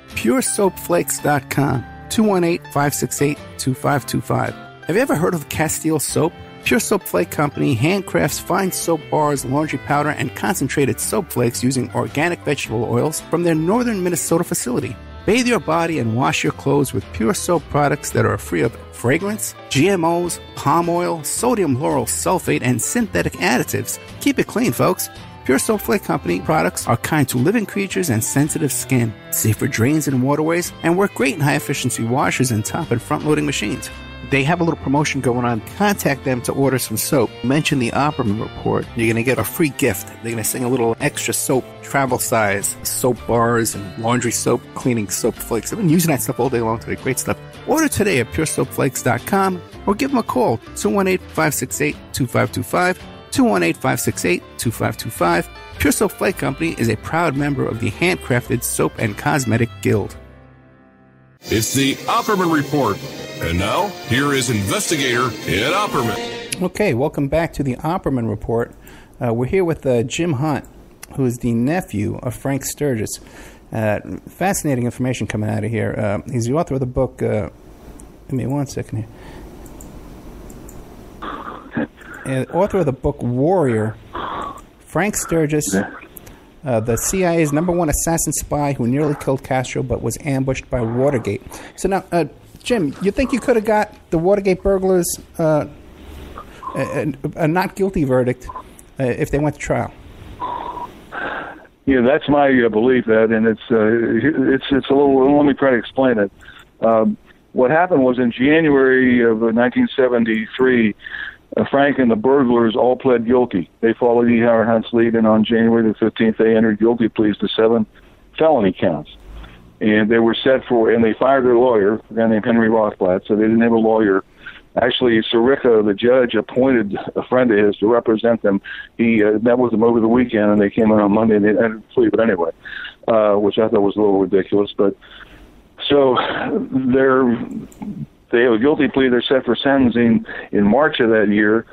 PureSoapFlakes.com, 218-568-2525. Have you ever heard of Castile Soap? Pure Soap Flake Company handcrafts fine soap bars, laundry powder, and concentrated soap flakes using organic vegetable oils from their northern Minnesota facility. Bathe your body and wash your clothes with Pure Soap products that are free of fragrance, GMOs, palm oil, sodium lauryl sulfate, and synthetic additives. Keep it clean, folks. Pure Soap Flake Company products are kind to living creatures and sensitive skin, safe for drains and waterways, and work great in high-efficiency washers and top and front-loading machines. They have a little promotion going on. Contact them to order some soap. Mention the Opperman Report. You're going to get a free gift. They're going to send a little extra soap, travel size, soap bars and laundry soap, cleaning soap flakes. I've been using that stuff all day long today. Great stuff. Order today at puresoapflakes.com or give them a call, 218-568-2525, 218-568-2525. Pure Soap Flake Company is a proud member of the Handcrafted Soap and Cosmetic Guild. It's the Opperman Report. And now, here is investigator Ed Opperman. Okay, welcome back to the Opperman Report. We're here with Jim Hunt, who is the nephew of Frank Sturgess. Fascinating information coming out of here. He's the author of the book. Give me 1 second here. Author of the book Warrior, Frank Sturgess, the CIA's #1 assassin spy who nearly killed Castro but was ambushed by Watergate. So now, Jim, you think you could have got the Watergate burglars a not guilty verdict if they went to trial? Yeah, that's my belief, Ed, and it's a little. Let me try to explain it. What happened was in January of 1973, Frank and the burglars all pled guilty. They followed E. Howard Hunt's lead, and on January the 15th, they entered guilty pleas to 7 felony counts. And they were set for, and they fired their lawyer, a guy named Henry Rothblatt, so they didn't have a lawyer. Actually, Sirica, the judge, appointed a friend of his to represent them. He met with them over the weekend, and they came in on Monday, and they entered the plea, but anyway, which I thought was a little ridiculous. But so they have a guilty plea. They're set for sentencing in March of that year,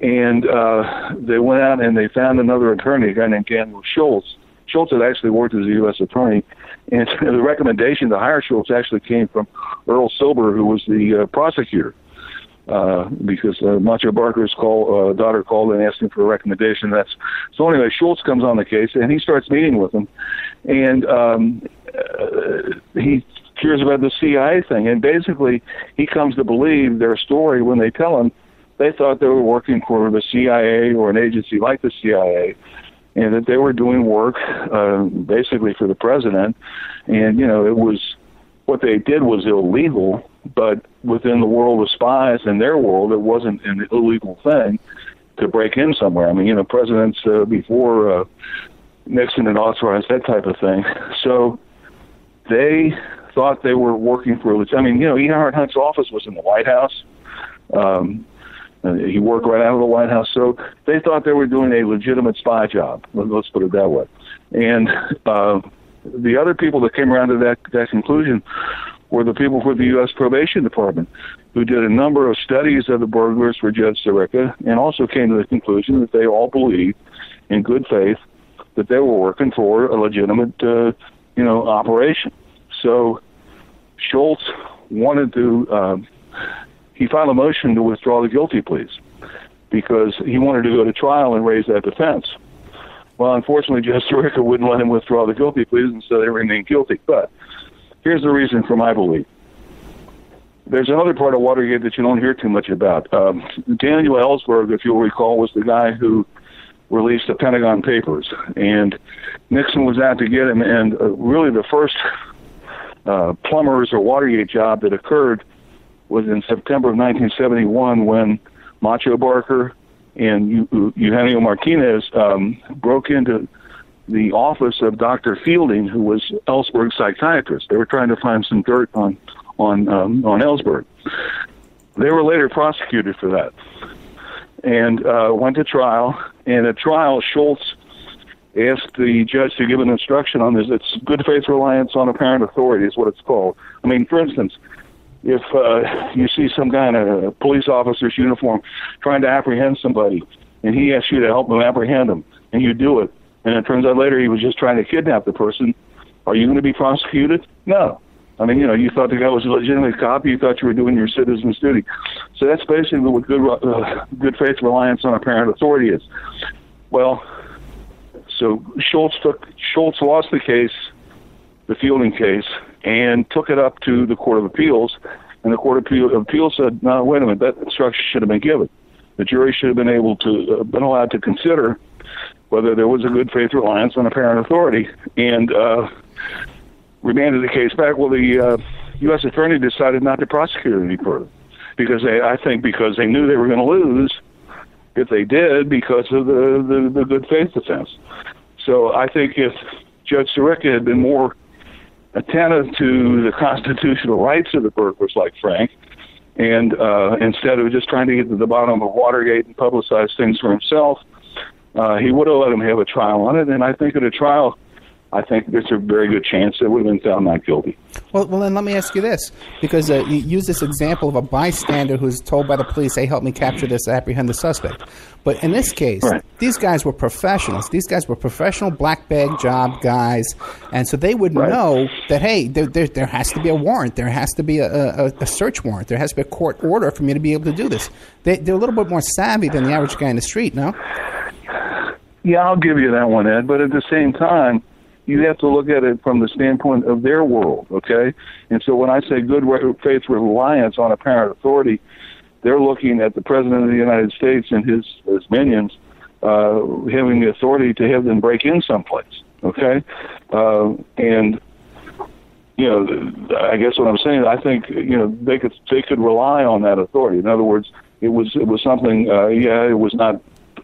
and they went out and they found another attorney, a guy named Daniel Schultz. Schultz had actually worked as a U.S. attorney, and the recommendation to hire Schultz actually came from Earl Silber, who was the prosecutor, because Macho Barker's daughter called and asked him for a recommendation. So anyway, Schultz comes on the case, and he starts meeting with him, and he hears about the CIA thing, and basically he comes to believe their story when they tell him they thought they were working for the CIA or an agency like the CIA, and that they were doing work basically for the president. And, it was, what they did was illegal, but within the world of spies and their world, it wasn't an illegal thing to break in somewhere. I mean, presidents before Nixon had authorized that type of thing. So they thought they were working for, E. Howard Hunt's office was in the White House. He worked right out of the White House, so they thought they were doing a legitimate spy job. Let's put it that way. And the other people that came around to that conclusion were the people for the U.S. Probation Department, who did a number of studies of the burglars for Judge Sirica, and also came to the conclusion that they all believed, in good faith, that they were working for a legitimate, operation. So Schultz wanted to. He filed a motion to withdraw the guilty pleas because he wanted to go to trial and raise that defense. Well, unfortunately, Judge Sirica wouldn't let him withdraw the guilty pleas, and so they remained guilty. But here's the reason for my belief. There's another part of Watergate that you don't hear too much about. Daniel Ellsberg, if you'll recall, was the guy who released the Pentagon Papers, and Nixon was out to get him, and really the first plumbers or Watergate job that occurred was in September of 1971 when Macho Barker and Eugenio Martinez broke into the office of Dr. Fielding, who was Ellsberg's psychiatrist. They were trying to find some dirt on Ellsberg. They were later prosecuted for that and went to trial. And at trial, Schultz asked the judge to give an instruction on this. It's good faith reliance on apparent authority is what it's called. I mean, for instance, if you see some guy in a police officer's uniform trying to apprehend somebody, and he asks you to help him apprehend him, and you do it, and it turns out later he was just trying to kidnap the person, are you going to be prosecuted? No. I mean, you thought the guy was a legitimate cop. You thought you were doing your citizen's duty. So that's basically what good faith reliance on apparent authority is. Well, so Schultz lost the case, the Fielding case, and took it up to the Court of Appeals, and the Court of Appeals said, no, wait a minute, that instruction should have been given. The jury should have been allowed to consider whether there was a good faith reliance on apparent authority, and remanded the case back. Well, the U.S. attorney decided not to prosecute it any further because they knew they were going to lose if they did because of the good faith defense. So I think if Judge Sirica had been more attentive to the constitutional rights of the burglars like Frank, and instead of just trying to get to the bottom of Watergate and publicize things for himself, he would have let him have a trial on it. And I think at a trial, I think there's a very good chance it would have been found not guilty. Well, then let me ask you this, because you use this example of a bystander who's told by the police, hey, help me capture this, apprehend the suspect. But in this case, right, these guys were professionals. These guys were professional black bag job guys, and so they would right, know that, hey, there has to be a warrant. There has to be a search warrant. There has to be a court order for me to be able to do this. They're a little bit more savvy than the average guy in the street, no? Yeah, I'll give you that one, Ed, but at the same time, you have to look at it from the standpoint of their world, okay? And so when I say good faith reliance on apparent authority, they're looking at the President of the United States and his minions having the authority to have them break in someplace, okay? And, I guess what I'm saying, I think, they could rely on that authority. In other words, it was something, it was not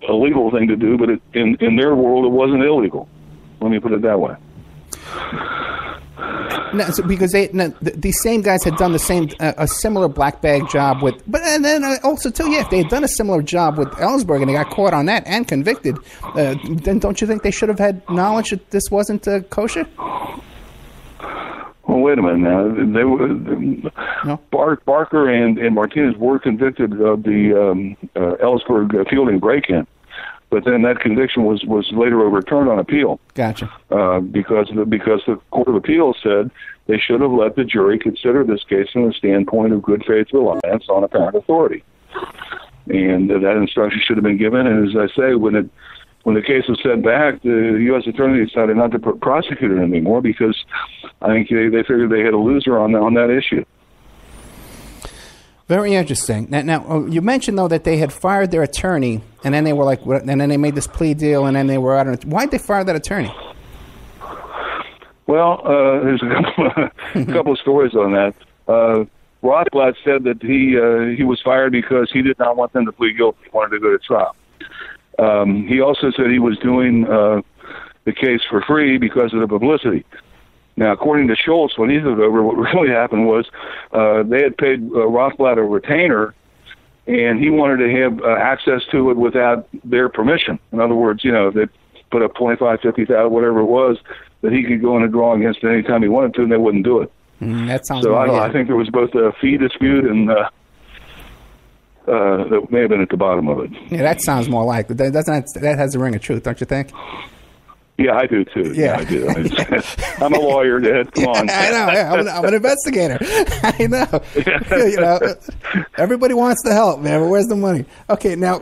a legal thing to do, but in their world, it wasn't illegal. Let me put it that way. No, so because these same guys had done a similar black bag job with, and then also too, if they had done a similar job with Ellsberg and they got caught on that and convicted, then don't you think they should have had knowledge that this wasn't kosher? Well, wait a minute now. They were no? Barker and Martinez were convicted of the Ellsberg Fielding break-in. But then that conviction was later overturned on appeal. Gotcha. Because the Court of Appeals said they should have let the jury consider this case from the standpoint of good faith reliance on apparent authority, and that instruction should have been given. And as I say, when the case was sent back, the U.S. attorney decided not to prosecute it anymore because I think they figured they had a loser on that issue. Very interesting. Now, you mentioned though that they had fired their attorney, and then they were and then they made this plea deal, and then they were out on it. Why'd they fire that attorney? Well, there's a couple of stories on that. Rothblatt said that he was fired because he did not want them to plead guilty. He wanted to go to trial. He also said he was doing the case for free because of the publicity. Now, according to Schultz, when he took over, what really happened was they had paid Rothblatt a retainer and he wanted to have access to it without their permission. In other words, they put up 25, 50,000, whatever it was, that he could go in and draw against it anytime he wanted to, and they wouldn't do it. That sounds. So I think there was both a fee dispute and that may have been at the bottom of it. Yeah, that sounds more like it. That has a ring of truth, don't you think? Yeah, I do too. Yeah, I do. I'm a lawyer, Dad. Come on. I know. Yeah, I'm an investigator. I know. Everybody wants the help, man. But where's the money? Okay, now,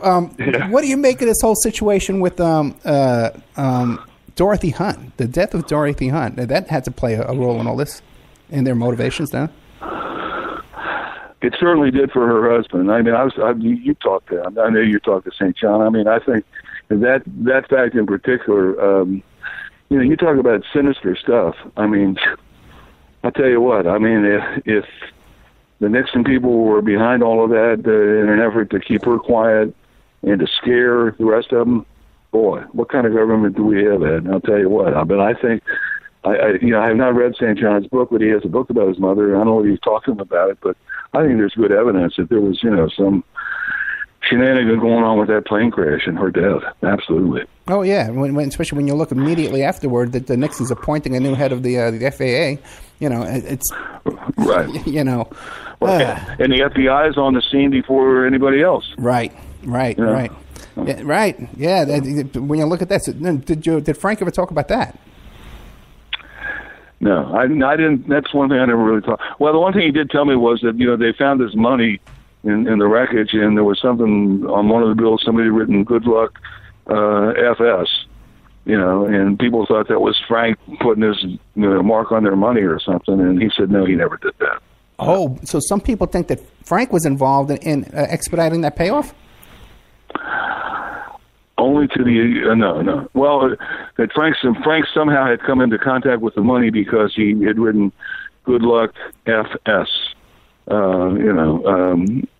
what do you make of this whole situation with Dorothy Hunt? The death of Dorothy Hunt. That had to play a role in all this, in their motivations, now. It certainly did for her husband. I mean, you talked to him. I know you talked to St. John. I mean, I think that fact in particular, you talk about sinister stuff. I mean, I'll tell you what. I mean, if the Nixon people were behind all of that in an effort to keep her quiet and to scare the rest of them, boy, what kind of government do we have, Ed? And I'll tell you what. I think I have not read St. John's book, but he has a book about his mother. I don't know if he's talked to him about it, but I think there's good evidence that there was, some shenanigans going on with that plane crash and her death. Absolutely. Oh yeah, especially when you look immediately afterward that the Nixon's appointing a new head of the FAA. It's right. And the FBI is on the scene before anybody else. Right. Yeah, right. Yeah. When you look at that, did Frank ever talk about that? No, I didn't. That's one thing I never really talked. Well, the one thing he did tell me was that they found this money in the wreckage, and there was something on one of the bills. Somebody had written "Good luck, FS," and people thought that was Frank putting his mark on their money or something. And he said no, he never did that. Oh, so some people think that Frank was involved in expediting that payoff? Only to the no. Well, that Frank somehow had come into contact with the money because he had written "Good luck, FS."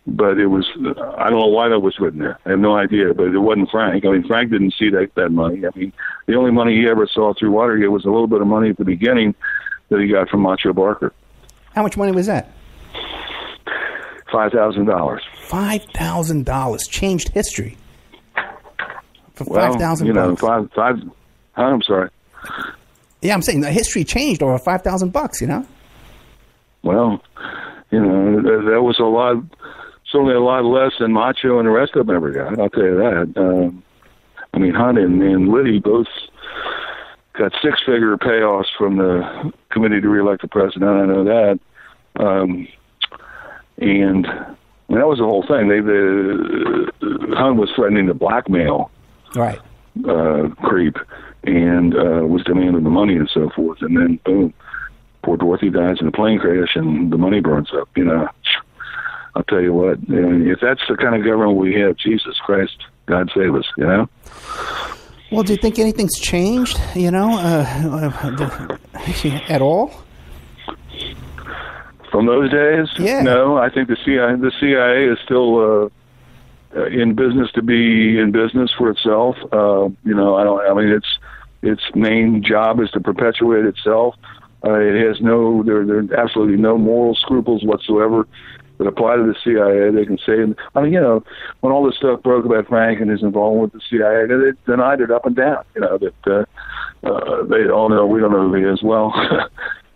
But it was, I don't know why that was written there. I have no idea, but it wasn't Frank. I mean, Frank didn't see that money. I mean, the only money he ever saw through Watergate was a little bit of money at the beginning that he got from Macho Barker. How much money was that? $5,000. $5,000 changed history. For $5,000. I'm sorry. Yeah, I'm saying the history changed over $5,000. Well, that was certainly a lot less than Macho and the rest of them ever got. I'll tell you that. Hunt and Liddy both got six-figure payoffs from the committee to reelect the president. I know that. And that was the whole thing. Hunt was threatening to blackmail right. Creep and was demanding the money and so forth. And then, boom, poor Dorothy dies in a plane crash and the money burns up. I'll tell you what, if that's the kind of government we have, Jesus Christ, God save us, Well, do you think anything's changed, at all? From those days? Yeah. No, I think the CIA is still in business to be in business for itself. Its main job is to perpetuate itself. It has there are absolutely no moral scruples whatsoever that apply to the CIA. They can say, when all this stuff broke about Frank and his involvement with the CIA, they denied it up and down. That they all know we don't know who he is. Well,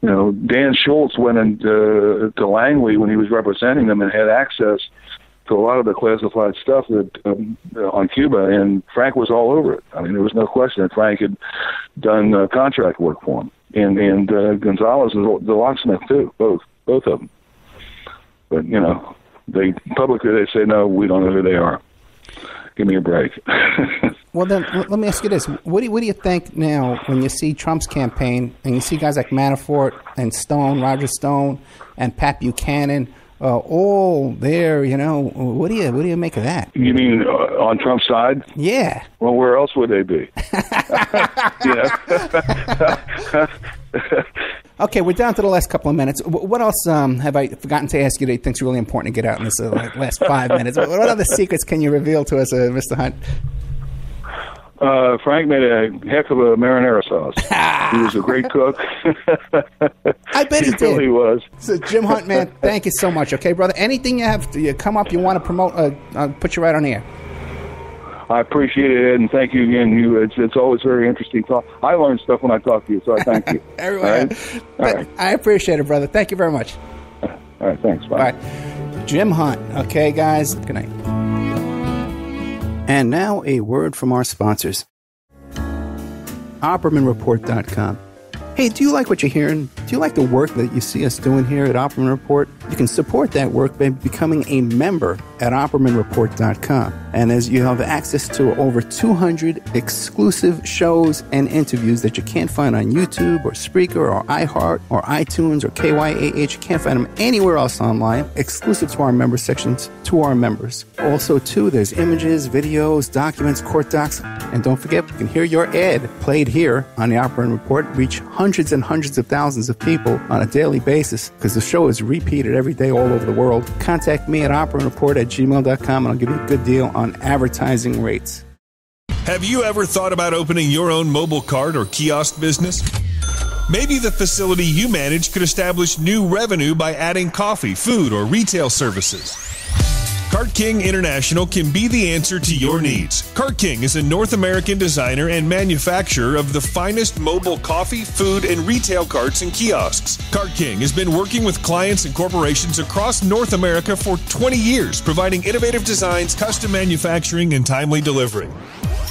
Dan Schultz went into to Langley when he was representing them and had access to a lot of the classified stuff that on Cuba, and Frank was all over it. I mean, there was no question that Frank had done contract work for him, and Gonzalez was the locksmith too, both of them. But they publicly say no, we don't know who they are. Give me a break. Well, then let me ask you this: what do you think now when you see Trump's campaign and you see guys like Manafort and Stone, Roger Stone, and Pat Buchanan? All there, what do you make of that? You mean on Trump's side? Yeah. Well, where else would they be? Okay, we're down to the last couple of minutes. What else have I forgotten to ask you that you think is really important to get out in this last 5 minutes? What other secrets can you reveal to us, Mr. Hunt? Frank made a heck of a marinara sauce. He was a great cook. I bet he He really did. was. So Jim Hunt, man, thank you so much. Okay, brother. Anything you have to come up, you want to promote, I'll put you right on the air. I appreciate it, Ed, and thank you again. It's always very interesting talk. I learn stuff when I talk to you, so I thank you. Everyone, All right. I appreciate it, brother. Thank you very much. All right, thanks. Bye. All right. Jim Hunt. Okay, guys. Good night. And now a word from our sponsors. OppermanReport.com. Hey, do you like what you're hearing? Do you like the work that you see us doing here at Opperman Report? You can support that work by becoming a member at OppermanReport.com. And as you have access to over 200 exclusive shows and interviews that you can't find on YouTube or Spreaker or iHeart or iTunes or KYAH. You can't find them anywhere else online, exclusive to our member sections, to our members. Also, too, there's images, videos, documents, court docs. And don't forget, you can hear your ad played here on the Opperman Report, reach hundreds and hundreds of thousands of people on a daily basis because the show is repeated every day all over the world. Contact me at oppermanreport@gmail.com and I'll give you a good deal on advertising rates. Have you ever thought about opening your own mobile cart or kiosk business? Maybe the facility you manage could establish new revenue by adding coffee, food, or retail services. Cart King International can be the answer to your needs. Cart King is a North American designer and manufacturer of the finest mobile coffee, food, and retail carts and kiosks. Cart King has been working with clients and corporations across North America for 20 years, providing innovative designs, custom manufacturing, and timely delivery.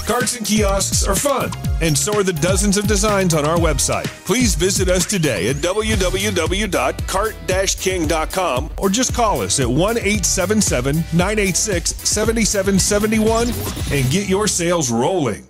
Carts and kiosks are fun, and so are the dozens of designs on our website. Please visit us today at www.cart-king.com or just call us at 1-877-986-7771 and get your sales rolling.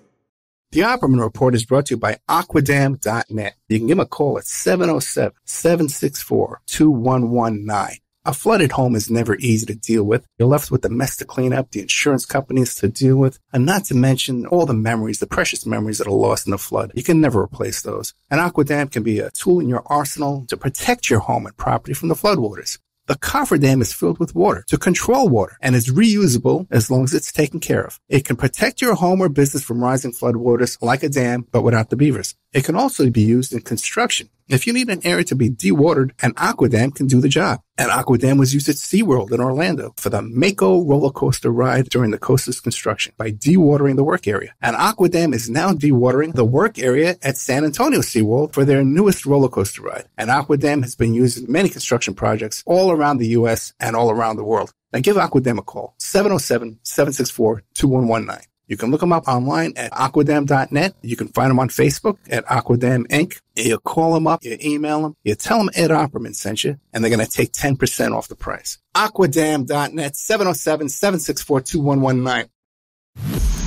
The Opperman Report is brought to you by Aquadam.net. You can give them a call at 707-764-2119. A flooded home is never easy to deal with. You're left with the mess to clean up, the insurance companies to deal with, and not to mention all the memories, the precious memories that are lost in the flood. You can never replace those. And Aquadam can be a tool in your arsenal to protect your home and property from the floodwaters. The cofferdam is filled with water to control water and is reusable as long as it's taken care of. It can protect your home or business from rising floodwaters like a dam, but without the beavers. It can also be used in construction. If you need an area to be dewatered, an Aquadam can do the job. An Aquadam was used at SeaWorld in Orlando for the Mako roller coaster ride during the coaster's construction by dewatering the work area. An Aquadam is now dewatering the work area at San Antonio SeaWorld for their newest roller coaster ride. An Aquadam has been used in many construction projects all around the U.S. and all around the world. Now give Aquadam a call, 707-764-2119. You can look them up online at aquadam.net. You can find them on Facebook at Aquadam Inc. You call them up, you email them, you tell them Ed Opperman sent you, and they're going to take 10% off the price. Aquadam.net, 707-764-2119.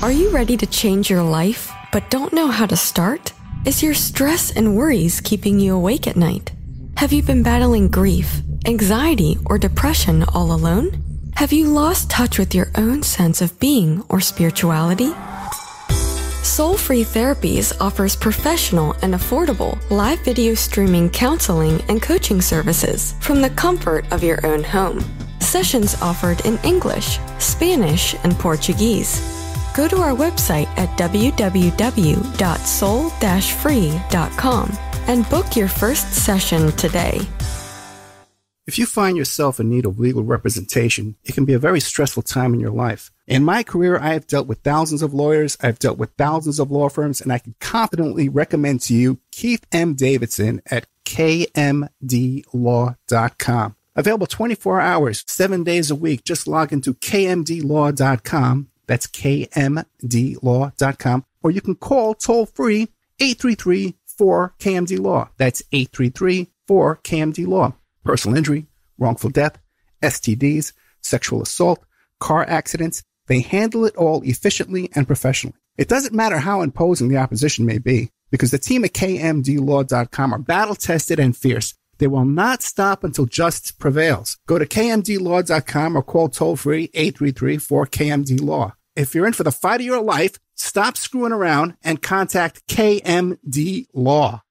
Are you ready to change your life, but don't know how to start? Is your stress and worries keeping you awake at night? Have you been battling grief, anxiety, or depression all alone? Have you lost touch with your own sense of being or spirituality? Soul Free Therapies offers professional and affordable live video streaming counseling and coaching services from the comfort of your own home. Sessions offered in English, Spanish, and Portuguese. Go to our website at www.soul-free.com and book your first session today. If you find yourself in need of legal representation, it can be a very stressful time in your life. In my career, I have dealt with thousands of lawyers, I've dealt with thousands of law firms, and I can confidently recommend to you Keith M. Davidson at kmdlaw.com. Available 24 hours, 7 days a week. Just log into kmdlaw.com. That's kmdlaw.com. Or you can call toll-free 833-4KMD-LAW. That's 833-4KMD-LAW. Personal injury, wrongful death, STDs, sexual assault, car accidents. They handle it all efficiently and professionally. It doesn't matter how imposing the opposition may be, because the team at kmdlaw.com are battle-tested and fierce. They will not stop until justice prevails. Go to kmdlaw.com or call toll-free 833-4KMD-LAW. If you're in for the fight of your life, stop screwing around and contact KMD Law.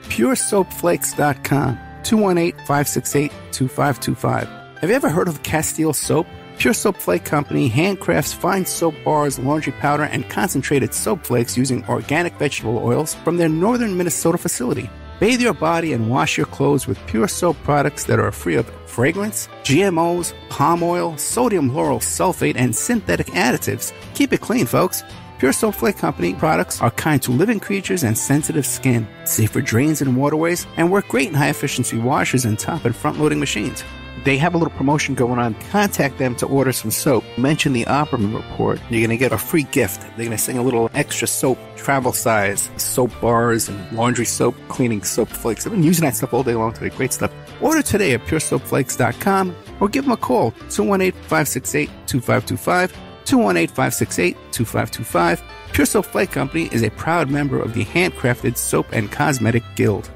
PureSoapFlakes.com. 218-568-2525. Have you ever heard of Castile Soap? Pure Soap Flake Company handcrafts fine soap bars, laundry powder, and concentrated soap flakes using organic vegetable oils from their northern Minnesota facility. Bathe your body and wash your clothes with Pure Soap products that are free of fragrance, GMOs, palm oil, sodium lauryl sulfate, and synthetic additives. Keep it clean, folks. Pure Soap Flake Company products are kind to living creatures and sensitive skin, safe for drains and waterways, and work great in high-efficiency washers and top and front-loading machines. They have a little promotion going on. Contact them to order some soap. Mention the Opperman Report. You're going to get a free gift. They're going to send a little extra soap, travel size, soap bars, and laundry soap, cleaning soap flakes. I've been using that stuff all day long today. Great stuff. Order today at puresoapflakes.com or give them a call, 218-568-2525, 218-568-2525. Pure Soap Flake Company is a proud member of the Handcrafted Soap and Cosmetic Guild.